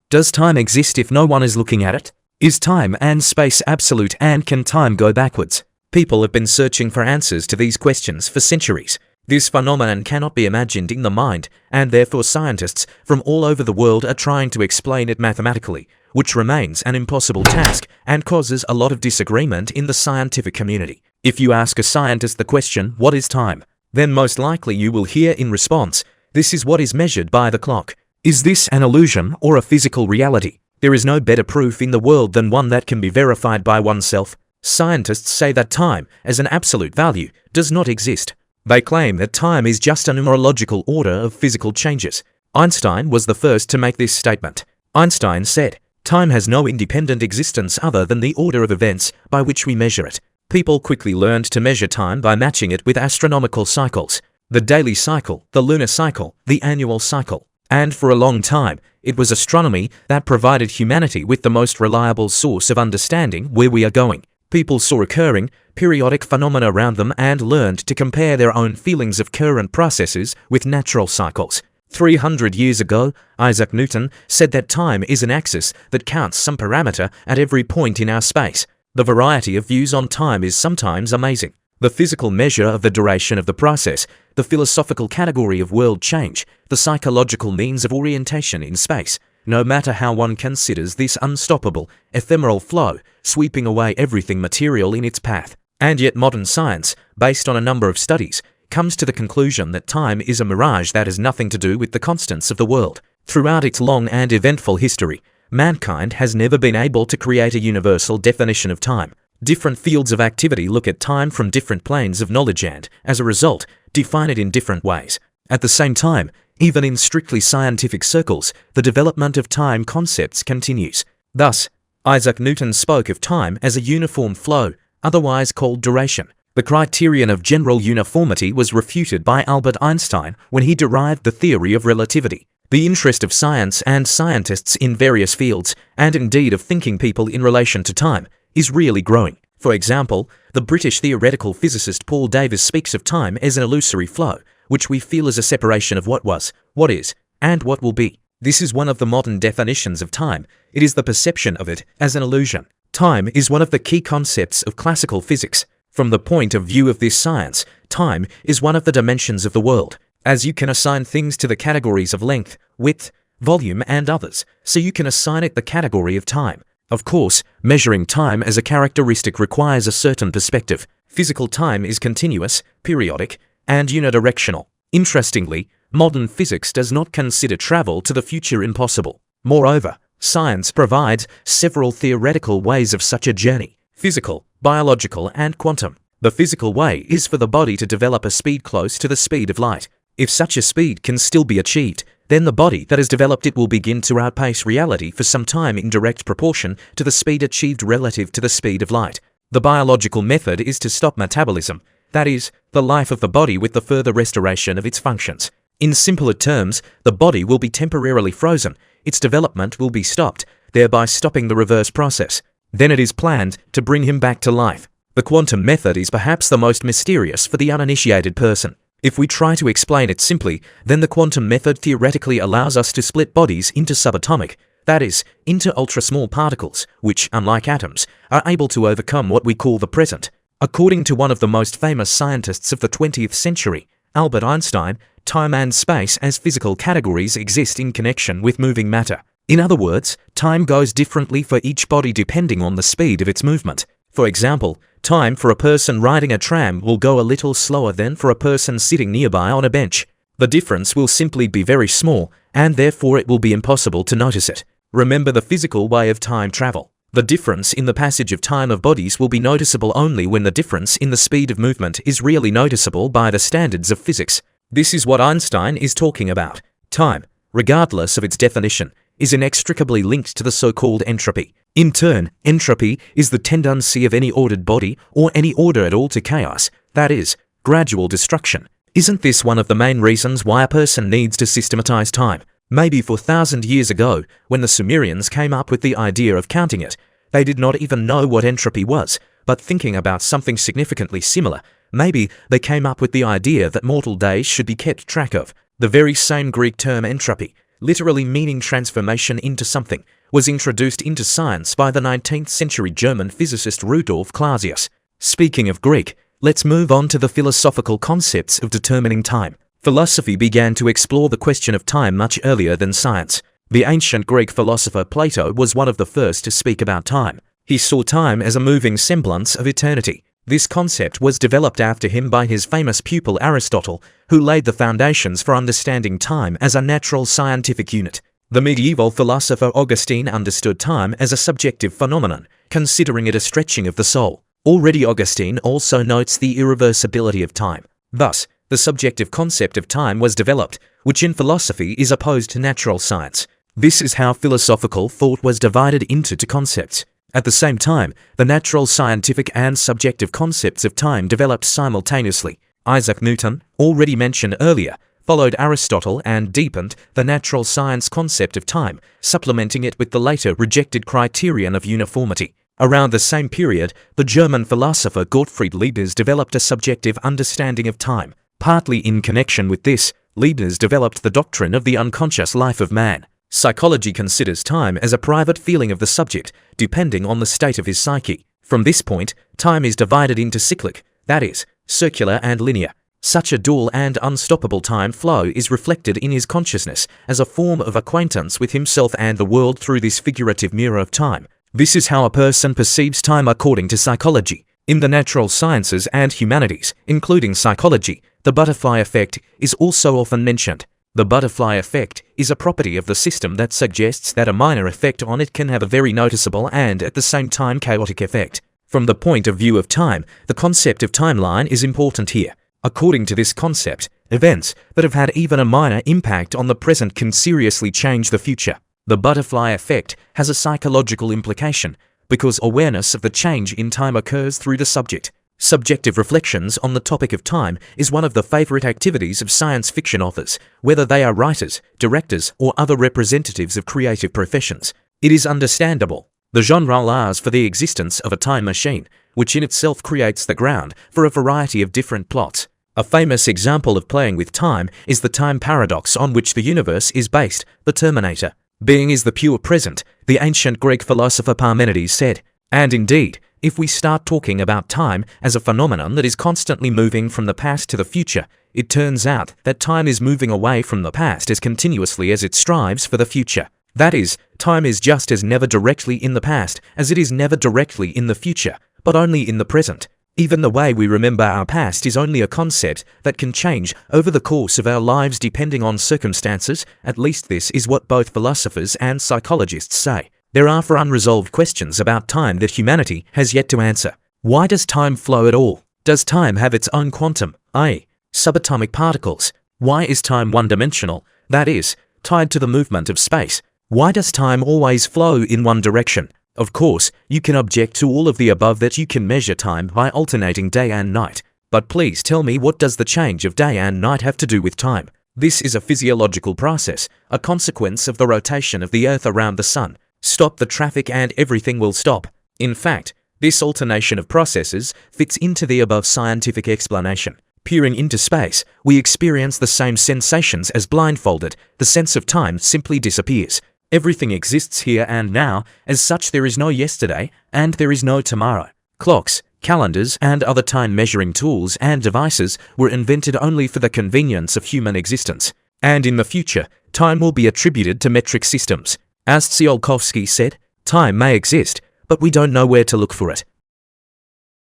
Does time exist if no one is looking at it? Is time and space absolute, and can time go backwards? People have been searching for answers to these questions for centuries. This phenomenon cannot be imagined in the mind, and therefore scientists from all over the world are trying to explain it mathematically, which remains an impossible task and causes a lot of disagreement in the scientific community. If you ask a scientist the question, "What is time?" then most likely you will hear in response, "This is what is measured by the clock." Is this an illusion or a physical reality? There is no better proof in the world than one that can be verified by oneself. Scientists say that time, as an absolute value, does not exist. They claim that time is just a numerological order of physical changes. Einstein was the first to make this statement. Einstein said, "Time has no independent existence other than the order of events by which we measure it." People quickly learned to measure time by matching it with astronomical cycles. The daily cycle, the lunar cycle, the annual cycle. And for a long time, it was astronomy that provided humanity with the most reliable source of understanding where we are going. People saw recurring, periodic phenomena around them and learned to compare their own feelings of current processes with natural cycles. 300 years ago, Isaac Newton said that time is an axis that counts some parameter at every point in our space. The variety of views on time is sometimes amazing. The physical measure of the duration of the process, the philosophical category of world change, the psychological means of orientation in space. No matter how one considers this unstoppable, ephemeral flow, sweeping away everything material in its path. And yet modern science, based on a number of studies, comes to the conclusion that time is a mirage that has nothing to do with the constants of the world. Throughout its long and eventful history, mankind has never been able to create a universal definition of time. Different fields of activity look at time from different planes of knowledge and, as a result, define it in different ways. At the same time, even in strictly scientific circles, the development of time concepts continues. Thus, Isaac Newton spoke of time as a uniform flow, otherwise called duration. The criterion of general uniformity was refuted by Albert Einstein when he derived the theory of relativity. The interest of science and scientists in various fields, and indeed of thinking people in relation to time, is really growing. For example, the British theoretical physicist Paul Davies speaks of time as an illusory flow, which we feel as a separation of what was, what is, and what will be. This is one of the modern definitions of time. It is the perception of it as an illusion. Time is one of the key concepts of classical physics. From the point of view of this science, time is one of the dimensions of the world, as you can assign things to the categories of length, width, volume, and others, so you can assign it the category of time. Of course, measuring time as a characteristic requires a certain perspective. Physical time is continuous, periodic, and unidirectional. Interestingly, modern physics does not consider travel to the future impossible. Moreover, science provides several theoretical ways of such a journey: physical, biological, and quantum. The physical way is for the body to develop a speed close to the speed of light. If such a speed can still be achieved, then the body that has developed it will begin to outpace reality for some time in direct proportion to the speed achieved relative to the speed of light. The biological method is to stop metabolism, that is, the life of the body with the further restoration of its functions. In simpler terms, the body will be temporarily frozen, its development will be stopped, thereby stopping the reverse process. Then it is planned to bring him back to life. The quantum method is perhaps the most mysterious for the uninitiated person. If we try to explain it simply, then the quantum method theoretically allows us to split bodies into subatomic, that is, into ultra-small particles, which, unlike atoms, are able to overcome what we call the present. According to one of the most famous scientists of the 20th century, Albert Einstein, time and space as physical categories exist in connection with moving matter. In other words, time goes differently for each body depending on the speed of its movement. For example, time for a person riding a tram will go a little slower than for a person sitting nearby on a bench. The difference will simply be very small, and therefore it will be impossible to notice it. Remember the physical way of time travel. The difference in the passage of time of bodies will be noticeable only when the difference in the speed of movement is really noticeable by the standards of physics. This is what Einstein is talking about. Time, regardless of its definition, is inextricably linked to the so-called entropy. In turn, entropy is the tendency of any ordered body or any order at all to chaos, that is, gradual destruction. Isn't this one of the main reasons why a person needs to systematize time? Maybe 4,000 years ago, when the Sumerians came up with the idea of counting it, they did not even know what entropy was, but thinking about something significantly similar, maybe they came up with the idea that mortal days should be kept track of. The very same Greek term entropy, literally meaning transformation into something, was introduced into science by the 19th century German physicist Rudolf Clausius. Speaking of Greek, let's move on to the philosophical concepts of determining time. Philosophy began to explore the question of time much earlier than science. The ancient Greek philosopher Plato was one of the first to speak about time. He saw time as a moving semblance of eternity. This concept was developed after him by his famous pupil Aristotle, who laid the foundations for understanding time as a natural scientific unit. The medieval philosopher Augustine understood time as a subjective phenomenon, considering it a stretching of the soul. Already Augustine also notes the irreversibility of time. Thus, the subjective concept of time was developed, which in philosophy is opposed to natural science. This is how philosophical thought was divided into two concepts. At the same time, the natural scientific and subjective concepts of time developed simultaneously. Isaac Newton, already mentioned earlier, followed Aristotle and deepened the natural science concept of time, supplementing it with the later rejected criterion of uniformity. Around the same period, the German philosopher Gottfried Leibniz developed a subjective understanding of time. Partly in connection with this, Leibniz developed the doctrine of the unconscious life of man. Psychology considers time as a private feeling of the subject, depending on the state of his psyche. From this point, time is divided into cyclic, that is, circular and linear. Such a dual and unstoppable time flow is reflected in his consciousness as a form of acquaintance with himself and the world through this figurative mirror of time. This is how a person perceives time according to psychology. In the natural sciences and humanities, including psychology, the butterfly effect is also often mentioned. The butterfly effect is a property of the system that suggests that a minor effect on it can have a very noticeable and at the same time chaotic effect. From the point of view of time, the concept of timeline is important here. According to this concept, events that have had even a minor impact on the present can seriously change the future. The butterfly effect has a psychological implication because awareness of the change in time occurs through the subject. Subjective reflections on the topic of time is one of the favorite activities of science fiction authors, whether they are writers, directors, or other representatives of creative professions. It is understandable. The genre allows for the existence of a time machine, which in itself creates the ground for a variety of different plots. A famous example of playing with time is the time paradox on which the universe is based, the Terminator. Being is the pure present, the ancient Greek philosopher Parmenides said. And indeed, if we start talking about time as a phenomenon that is constantly moving from the past to the future, it turns out that time is moving away from the past as continuously as it strives for the future. That is, time is just as never directly in the past as it is never directly in the future, but only in the present. Even the way we remember our past is only a concept that can change over the course of our lives depending on circumstances. At least this is what both philosophers and psychologists say. There are four unresolved questions about time that humanity has yet to answer. Why does time flow at all? Does time have its own quantum, i.e., subatomic particles? Why is time one-dimensional, that is, tied to the movement of space? Why does time always flow in one direction? Of course, you can object to all of the above that you can measure time by alternating day and night. But please tell me, what does the change of day and night have to do with time? This is a physiological process, a consequence of the rotation of the Earth around the Sun. Stop the traffic and everything will stop. In fact, this alternation of processes fits into the above scientific explanation. Peering into space, we experience the same sensations as blindfolded. The sense of time simply disappears. Everything exists here and now. As such, there is no yesterday and there is no tomorrow. Clocks, calendars, and other time-measuring tools and devices were invented only for the convenience of human existence. And in the future, time will be attributed to metric systems. As Tsiolkovsky said, time may exist, but we don't know where to look for it.